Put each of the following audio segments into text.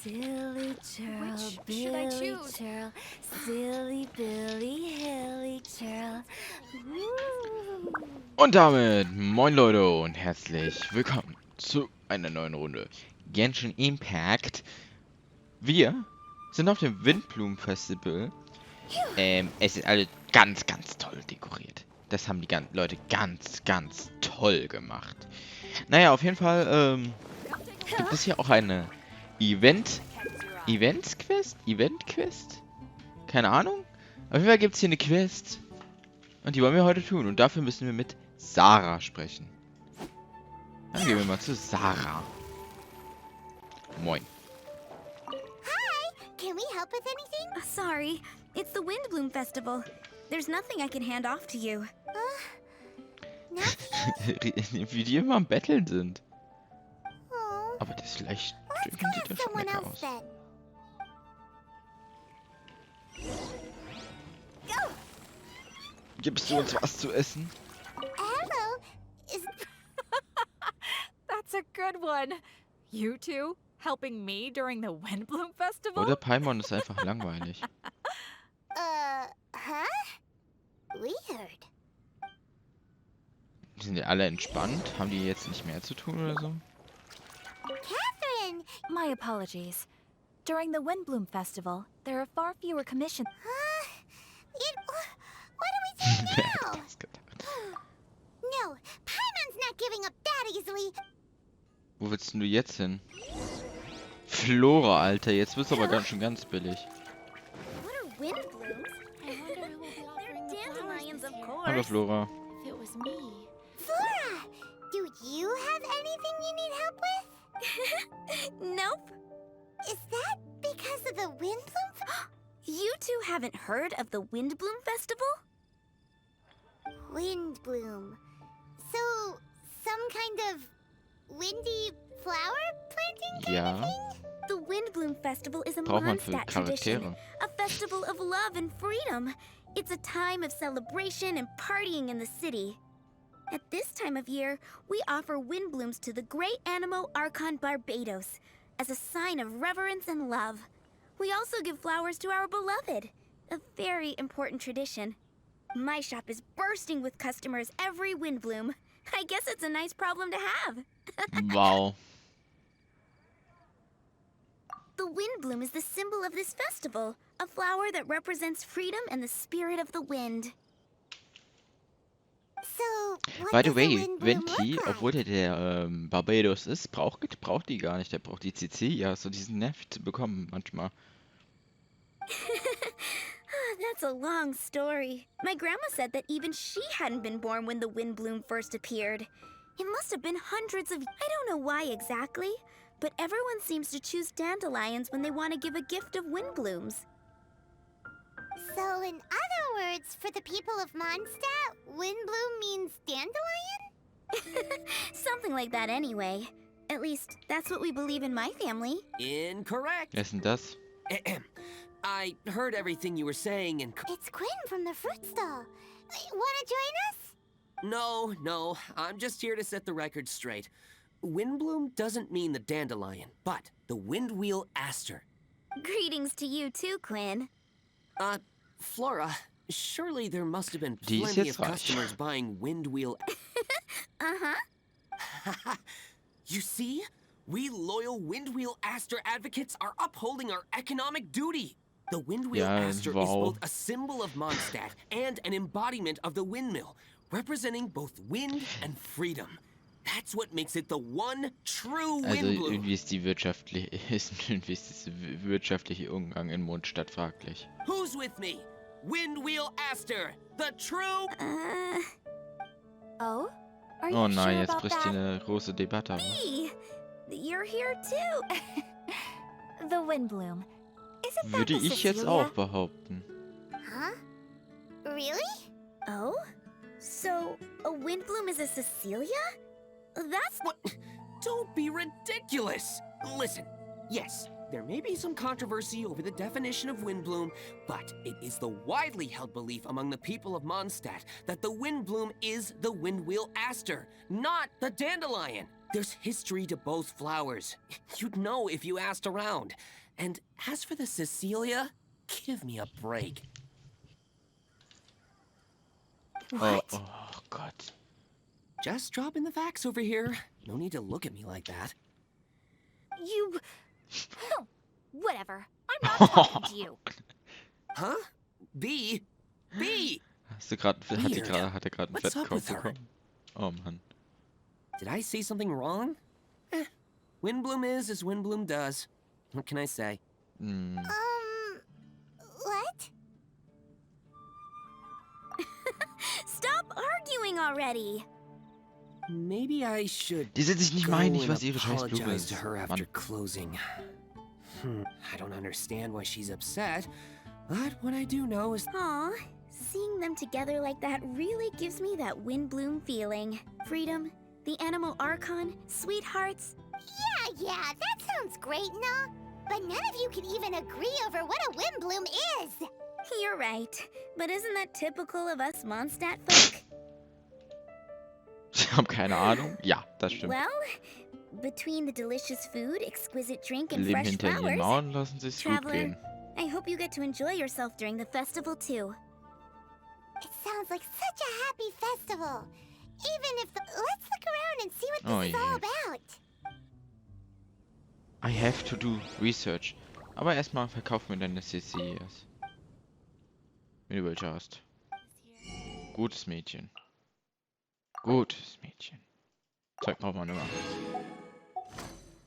Silly churl, Which should I Billy choose? churl, silly Billy, hilly churl. Woo. Und damit, moin Leute und herzlich willkommen zu einer neuen Runde Genshin Impact. Wir sind auf dem Windblumenfestival. Es ist alles ganz, ganz toll dekoriert. Das haben die Leute ganz, ganz toll gemacht. Naja, auf jeden Fall gibt es hier auch eine Event-Quest? Keine Ahnung. Auf jeden Fall gibt es hier eine Quest. Und die wollen wir heute tun. Und dafür müssen wir mit Sarah sprechen. Dann gehen wir mal zu Sarah. Moin. Hi! Can we help with anything? Sorry, it's the Windblume Festival. There's nothing I can hand off to you. Nothing? Wie die immer am Betteln sind. Oh. Aber das Licht Let's go sieht with ja schon someone lecker else aus. then. Gibst du uns was zu essen? Hello? Is That's a good one. You two helping me during the Windblume Festival? Oder Paimon ist einfach langweilig. huh? Weird. Sind die alle entspannt? Haben die jetzt nicht mehr zu tun oder so? Catherine! My apologies. During the Windblume Festival, there are far fewer commissions. What do we do Wer hätte now? das gedacht? No, Paimon's not giving up that easily. Wo willst denn du jetzt hin? Flora, Alter, jetzt wird's aber ganz schön ganz billig. What are windblooms? I wonder who will be offering the flowers Dandelions, this of year. Hallo course. Flora. If it was me. Flora, do you have anything you need help with? Nope. Is that because of the windbloom? You two haven't heard of the Windblume Festival? Windbloom. So, some kind of windy flower planting kind Ja. of thing? The Windblume Festival is a Braucht man für Mondstadt tradition, Charaktere. a festival of love and freedom. It's a time of celebration and partying in the city. At this time of year, we offer windblooms to the great Animo Archon Barbados as a sign of reverence and love. We also give flowers to our beloved, a very important tradition. My shop is bursting with customers every windbloom. I guess it's a nice problem to have. Wow. The windbloom is the symbol of this festival, a flower that represents freedom and the spirit of the wind. So, what By the does a way, windbloom Venti, look like? obwohl der Barbados ist, braucht die gar nicht. Der braucht die CC, ja, so diesen nervig zu bekommen manchmal. That's a long story. My grandma said that even she hadn't been born when the windbloom first appeared. It must have been hundreds of... I don't know why exactly, but everyone seems to choose dandelions when they want to give a gift of windblooms. So, in other words, for the people of Mondstadt, windbloom means dandelion? Something like that anyway. At least, that's what we believe in my family. Incorrect. Wer ist denn das? I heard everything you were saying and... It's Quinn from the fruit stall. Wanna join us? No, I'm just here to set the record straight. Windbloom doesn't mean the dandelion, but the windwheel aster. Greetings to you too, Quinn. Flora, surely there must have been Die ist plenty jetzt of reich. customers buying windwheel... Uh-huh. You see? We loyal windwheel aster advocates are upholding our economic duty. The windwheel Ja, aster is wow. both a symbol of Mondstadt and an embodiment of the windmill, representing both wind and freedom. That's what makes it the one true Also windbloom. irgendwie ist dieser wirtschaftliche Umgang in Mondstadt fraglich. Who's with me? Windwheel aster, the true... Oh? Are you Oh nein, sure jetzt about bricht hier that? eine große Debatte aus. Hey, you're here too. The Windbloom. Isn't that Würde the ich jetzt Cecilia? auch behaupten. Huh? Really? Oh? So, a Windbloom is a Cecilia? That's... What? Don't be ridiculous! Listen, yes, there may be some controversy over the definition of windbloom, but it is the widely held belief among the people of Mondstadt that the windbloom is the windwheel aster, not the dandelion. There's history to both flowers. You'd know if you asked around. And as for the Cecilia, give me a break. Oh, oh Gott. Just dropping the facts over here. No need to look at me like that. You... Whatever. I'm not talking to you. Huh? B? B! Hatte gerade einen What's up Fettkopf with her? bekommen. Oh Mann. Did I say something wrong? Windbloom is as Windbloom does. What can I say? What? Stop arguing already. Maybe I should Die sind sich nicht go mal einig, and was ihre scheiß Blume apologize ist. to her after Mann. closing. I don't understand why she's upset, but what I do know is Aw, seeing them together like that really gives me that Windbloom feeling. Freedom, the Animal Archon, sweethearts. Yeah, that sounds great, no? But none of you can even agree over what a Windbloom is. You're right. But isn't that typical of us Mondstadt folk? Ich habe keine Ahnung. Ja, das stimmt. Well, between the delicious food, exquisite drink, and Leben fresh hinter ihren flowers, Mauern lassen sich's gut Traveler, gehen. I hope you get to enjoy yourself during the festival too. It sounds like such a happy festival. Even if let's look around and see what Oh this is all je. about. I have to do research. Aber erstmal verkauf mir deine CCs. Wenn du welche hast. Gutes Mädchen. Gutes Mädchen. Zeug braucht man immer.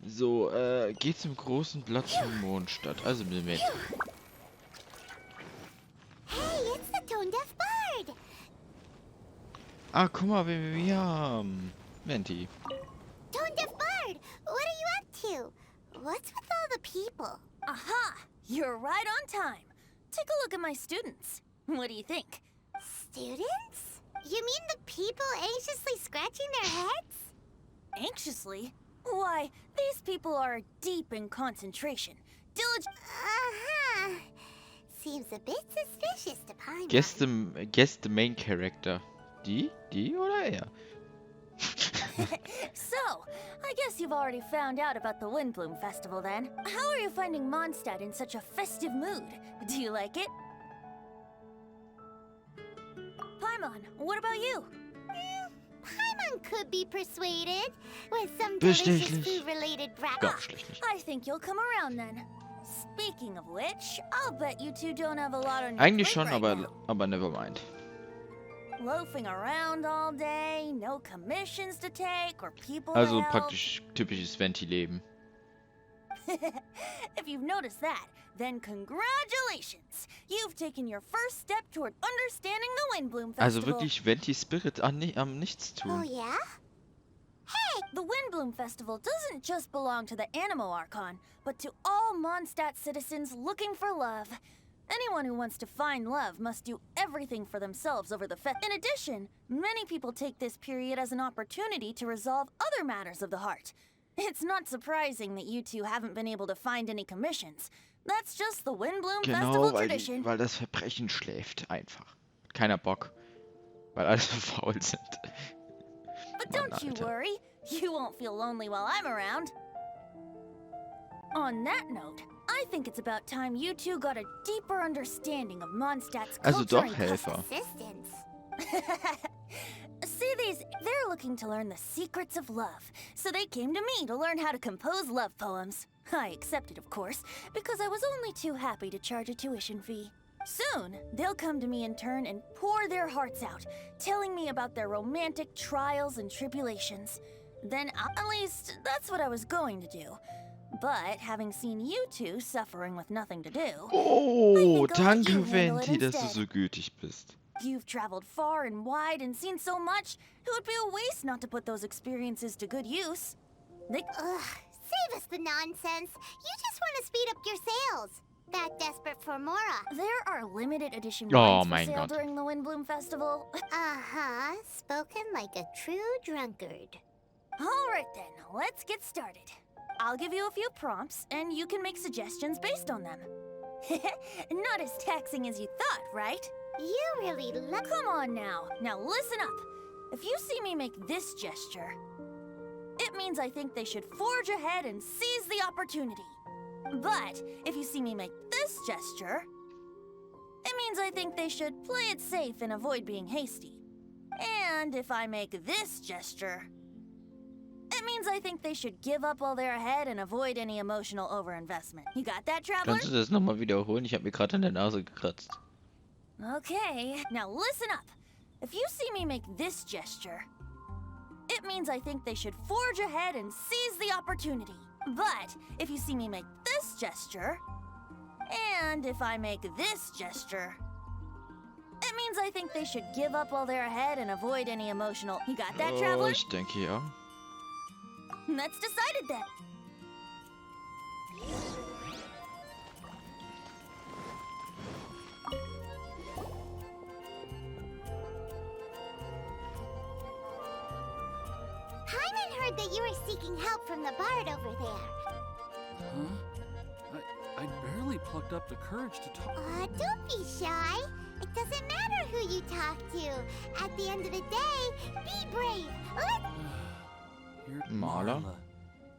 So, geh zum großen Platz in Mondstadt. Also mit. Hey, it's the tone-deaf bard. Ah, guck mal, wen wir haben. Menti. Tone-deaf bard, what are you up to? What's with all the people? Aha! You're right on time. Take a look at my students. What do you think? Students? You mean the people anxiously scratching their heads? Anxiously? Why, these people are deep in concentration. Diligent. Uh-huh. Seems a bit suspicious to Paimon. Guess the main character. Die oder er? So, I guess you've already found out about the Windblume Festival then. How are you finding Mondstadt in such a festive mood? Do you like it? Paimon, what about you? Paimon could be persuaded with some delicious Bestechlich. food-related brat. Ganz schlecht nicht. I think you'll come around then. Speaking of which, I'll bet you two don't have a lot on your Eigentlich plate schon, right now. aber never mind. Loafing around all day, no commissions to take or people Also to help. praktisch typisches Venti-Leben. If you've noticed that, then congratulations! You've taken your first step toward understanding the Windblume Festival. Also wirklich Venti-Spirit am nichts Oh, tun. yeah? The Windblume Festival doesn't just belong to the Animo Archon, but to all Mondstadt citizens looking for love. Anyone who wants to find love must do everything for themselves over the fest. In addition, many people take this period as an opportunity to resolve other matters of the heart. It's not surprising that you two haven't been able to find any commissions. That's just the Windblume Festival Genau, tradition. weil das Verbrechen schläft einfach. Keiner Bock. Weil alle so faul sind. But Mann, don't you Alter. worry, you won't feel lonely while I'm around. On that note, I think it's about time you two got a deeper understanding of Mondstadt's Also culture doch and Helfer. Assistance. See these? They're looking to learn the secrets of love, so they came to me to learn how to compose love poems. I accepted, of course, because I was only too happy to charge a tuition fee. Soon, they'll come to me in turn and pour their hearts out, telling me about their romantic trials and tribulations. Then, at least, that's what I was going to do. But having seen you two suffering with nothing to do, Oh, I think I'll let danke you handle it Venti, dass du instead. so gütig bist. You've traveled far and wide and seen so much, it would be a waste not to put those experiences to good use. They Ugh, save us the nonsense. You just want to speed up your sales. That desperate for Mora. There are limited edition Oh wines for mein sale Gott. during the Windblume Festival. Uh-huh. Spoken like a true drunkard. All right then, let's get started. I'll give you a few prompts, and you can make suggestions based on them. Not as taxing as you thought, right? You really love... Come on now. Now listen up. If you see me make this gesture, it means I think they should forge ahead and seize the opportunity. But if you see me make this gesture, it means I think they should play it safe and avoid being hasty. And if I make this gesture, it means I think they should give up while they're ahead and avoid any emotional overinvestment. You got that, Traveler? Kannst du das nochmal wiederholen? Ich habe mir gerade an der Nase gekratzt. Okay, now listen up. If you see me make this gesture, it means I think they should forge ahead and seize the opportunity. But if you see me make this gesture, and if I make this gesture, it means I think they should give up while they're ahead and avoid any emotional... You got that, Traveler? Ich denke ja. That's decided then. Paimon heard that you were seeking help from the bard over there. Huh? I barely plucked up the courage to talk. Don't be shy. It doesn't matter who you talk to. At the end of the day, be brave. Here's Marla?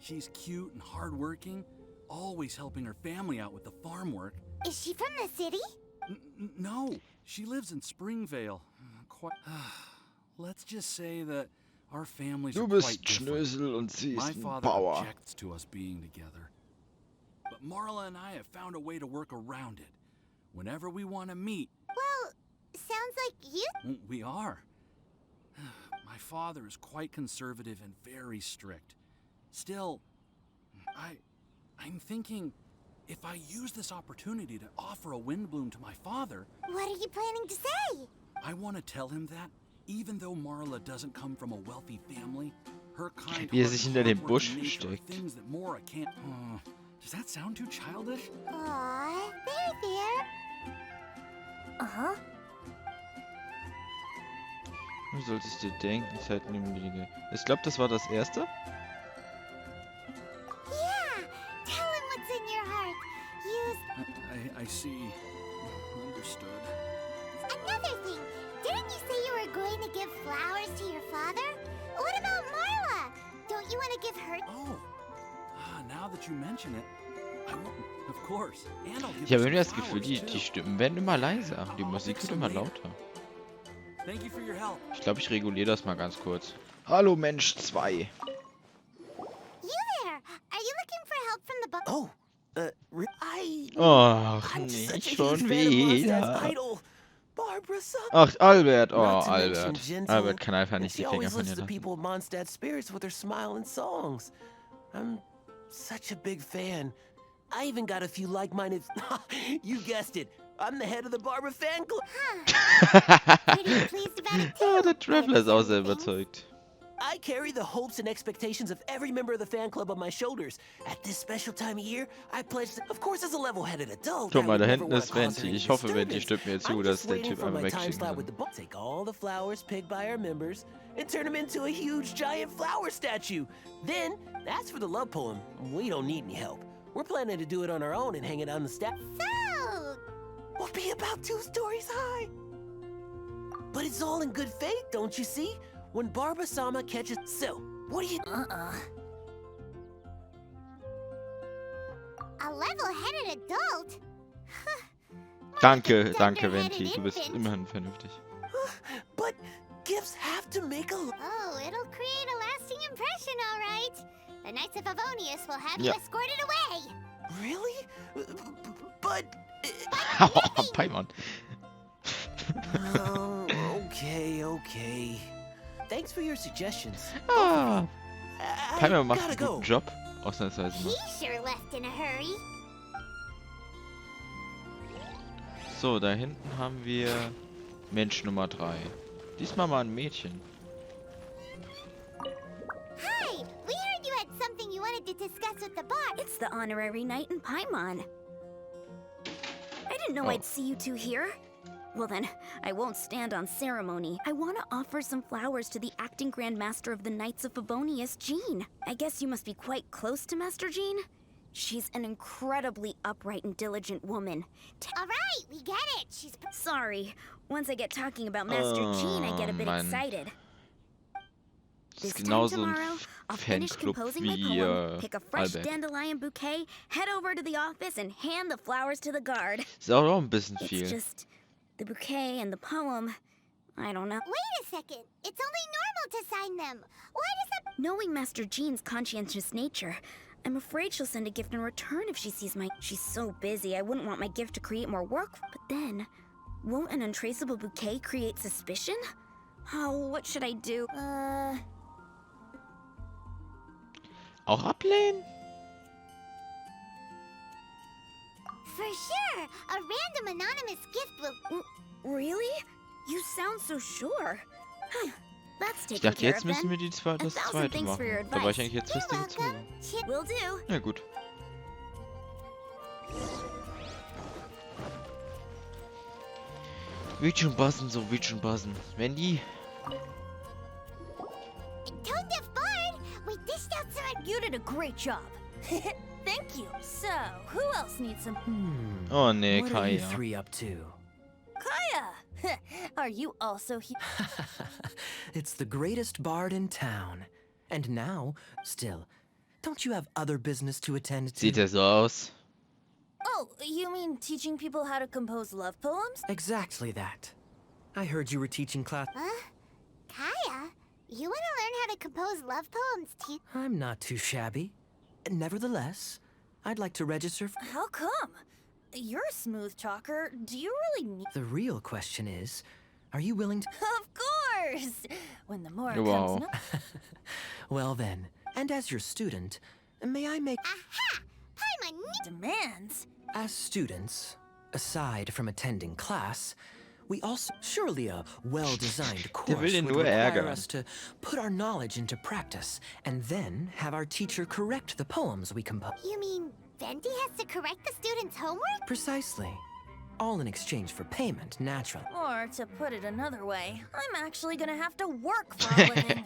She's cute and hardworking, always helping her family out with the farm work. Is she from the city? No, she lives in Springvale. Let's just say that our families Du are bist quite different. Schnösel und sie My ist ein father Bauer. objects to us being together. But Marla and I have found a way to work around it. Whenever we want to meet, Well, sounds like you... we are. My father is quite conservative and very strict. Still, I'm thinking if I use this opportunity to offer a Windblume to my father, What are you planning to say? I want to tell him that even though Marla doesn't come from a wealthy family, her kind Wie sich hinter dem hard Busch work and nature are versteckt. things that Mora can't. Does that sound too childish? Aw, there. Uh-huh. Du solltest dir denken, Zeitlimite. Ich glaube, das war das erste. Yeah, tell him what's in your heart. Use I see. Understood. another thing. Didn't you say you were going to give flowers to your father? What about Marla? Don't you want to give her... Oh, now that you mention it, I will, of course. And I'll give Ich habe her irgendwie das some Gefühl, flowers, die too. Stimmen werden immer leiser. Die Musik wird immer lauter. Thank you for your help. Ich glaube, ich reguliere das mal ganz kurz. Hallo Mensch 2. You there. Are you looking for help from the... Oh, Ach, I'm such nicht a schon huge fan of Mondstadt's wieder. idol, Barbara Summer. Ach, Albert. Oh, Not to mention Albert. gentle, Albert kann einfach and nicht she die Finger always von lifts ihr the lassen. people of Mondstadt's spirits with her smile and songs. I'm such a big fan. I even got a few like-minded... You guessed it. I'm the head of the Barbara fan club. Pretty pleased about it Ah, too. der Traveler ist auch sehr Things. überzeugt. I carry the hopes and expectations of every member of the fan club on my shoulders. At this special time of year, I pledge to, of course, as a level-headed adult, Guck I mal, would da never hinten wanna ist cause her Venti. any Ich hoffe, Venti disturbance. stimmt mir zu, I'm dass just der waiting Typ for einfach my time wegschicken slot with the kann. Take all the flowers picked by our members and turn them into a huge giant flower statue. Then, as for the love poem, we don't need any help. We're planning to do it on our own and hang it on the staff. So, We'll be about 2 stories high. But it's all in good faith, don't you see? When Barbara-sama catches... So, what do you... a level-headed adult? Danke, danke, Venti. Du bist Infant. immerhin vernünftig. But gifts have to make a... Oh, it'll create a lasting impression, all right. The Knights of Avonius will have you Yeah. escorted away. Really? But... Paimon. Oh, okay. Thanks for your suggestions. Ah, I Paimon macht gotta einen go. guten Job. Ausnahmsweise He mal. sure left in a hurry. So, da hinten haben wir Mensch Nummer 3. Diesmal mal ein Mädchen. Hi, we heard you had something you wanted to discuss with the bard. It's the honorary knight in Paimon. I didn't know Oh. I'd see you two here. Well then, I won't stand on ceremony. I want to offer some flowers to the acting Grand Master of the Knights of Favonius, Jean. I guess you must be quite close to Master Jean? She's an incredibly upright and diligent woman. All right, we get it. She's... Sorry, once I get talking about Master Jean, I get a bit Mann. excited. This time genauso ein tomorrow, I'll finish Fanclub composing my wie poem, pick a fresh Albert. dandelion bouquet, head over to the office, and hand the flowers to the guard. Ist auch ein bisschen It's viel. just the bouquet and the poem. I don't know. Wait a second. It's only normal to sign them. Why does that... Knowing Master Jean's conscientious nature, I'm afraid she'll send a gift in return if she sees my... She's so busy, I wouldn't want my gift to create more work. But then, won't an untraceable bouquet create suspicion? Oh, what should I do? Auch ablehnen? For sure. A random anonymous gift will... Really? You sound so sure. Huh. Let's Ich take dachte, care jetzt of müssen then. wir das thousand zweite thanks for your machen. Da war ich advice. eigentlich jetzt fest You're dazu. welcome. Chip. Will do. Na gut. Wird schon passen, so wird schon passen. Wenn die... Tone Deaf Bard, we dished out some... You did a great job. Thank you. So, who else needs some... Oh nee, What are you Kaya. three up to? Kaya! Are you also here? It's the greatest bard in town. And now, still, don't you have other business to attend to? Sieht er so aus? Oh, you mean teaching people how to compose love poems? Exactly that. I heard you were teaching class. Huh? Kaya, you want to learn how to compose love poems too? I'm not too shabby. Nevertheless, I'd like to register. How come? You're a smooth talker. Do you really need... The real question is, are you willing to... Of course! When the more Wow. comes... Well then, and as your student, may I make... Aha! Paimon, demands... As students, aside from attending class, we also... Surely a well-designed course will ihn would nur require ärgern. us to put our knowledge into practice, and then have our teacher correct the poems we compose. you mean Venti has to correct the students' homework? Precisely. All in exchange for payment, naturally. Or, to put it another way, I'm actually gonna have to work for a living.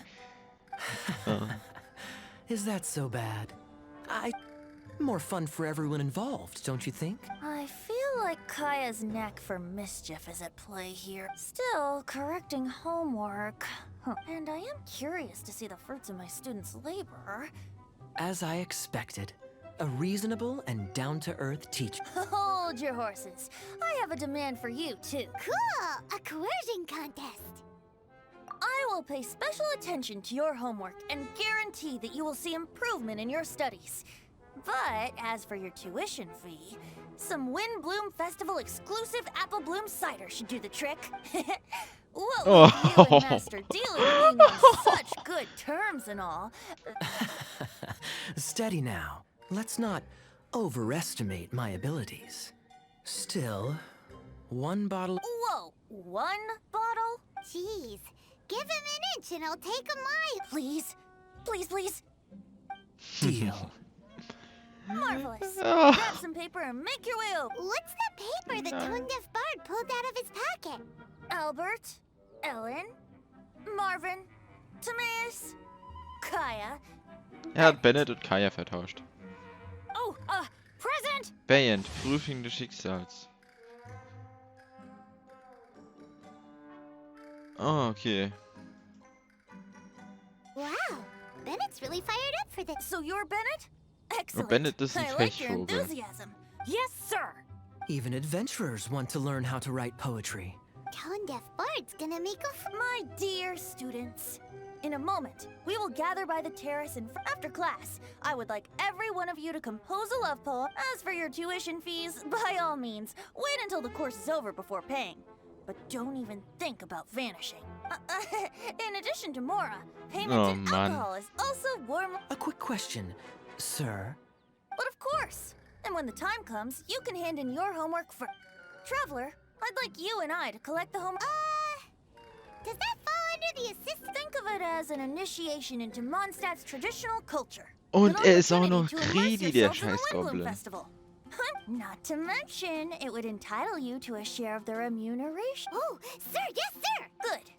Is that so bad? More fun for everyone involved, don't you think? I feel like Kaya's knack for mischief is at play here. Still, correcting homework. And I am curious to see the fruits of my students' labor. As I expected. A reasonable and down-to-earth teacher. Hold your horses. I have a demand for you, too. Cool! A coercion contest. I will pay special attention to your homework and guarantee that you will see improvement in your studies. But as for your tuition fee, some Windblume Festival exclusive apple bloom cider should do the trick. What with you and Master Dealer being on such good terms and all. Steady now. Let's not overestimate my abilities. Still, one bottle... Whoa, one bottle? Jeez. Give him an inch and I'll take a mile. Please, please, please. Deal. Marvelous. Oh. Grab some paper and make your way over. What's the paper the Tone Deaf Bard pulled out of his pocket? Albert, Ellen, Marvin, Timaeus, Kaya. Hat Bennett und Kaya vertauscht. Oh, present! Band, Prüfung des Schicksals. Oh, okay. Wow. Bennett's really fired up for this. So you're Bennett? Excellent. Bennett ist ein I like your Pechvogel. enthusiasm. Yes, sir. Even adventurers want to learn how to write poetry. Tone Deaf Bard's gonna make a... My dear students, in a moment, we will gather by the terrace and after class, I would like every one of you to compose a love poem. As for your tuition fees, by all means, wait until the course is over before paying. But don't even think about vanishing. In addition to Mora, payment Oh, in man. alcohol is also warm. A quick question, sir. But of course. And when the time comes, you can hand in your homework for... Traveler, I'd like you and I to collect the homework. Does that fall under the assistant? Think of it as an initiation into Mondstadt's traditional culture. Und An ist auch noch opportunity to immerse greedy, der yourself in the scheiß Windblume Goblin. Festival. Not to mention, it would entitle you to a share of the remuneration. Oh, sir, yes, sir! Good.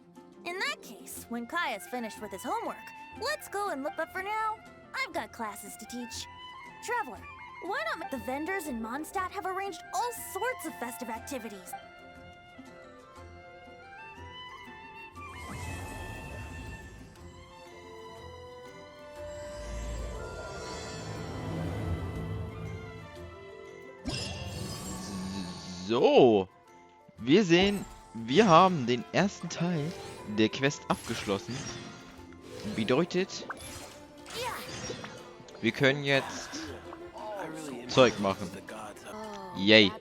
In that case, when Kaya's finished with his homework, let's go and look. But for now, I've got classes to teach. Traveler, why not? The vendors in Mondstadt have arranged all sorts of festive activities. So. Wir sehen, wir haben den ersten Teil der Quest abgeschlossen. Bedeutet, wir können jetzt Zeug machen. Yay.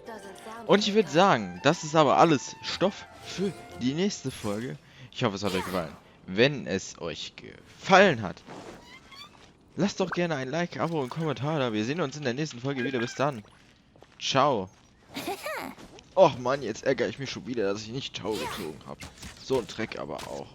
Und ich würde sagen, das ist aber alles Stoff für die nächste Folge. Ich hoffe, es hat euch gefallen. Wenn es euch gefallen hat, lasst doch gerne ein Like, Abo und Kommentar da. Wir sehen uns in der nächsten Folge wieder. Bis dann. Ciao. Och Mann, jetzt ärgere ich mich schon wieder, dass ich nicht Ciao gezogen habe. So ein Dreck aber auch.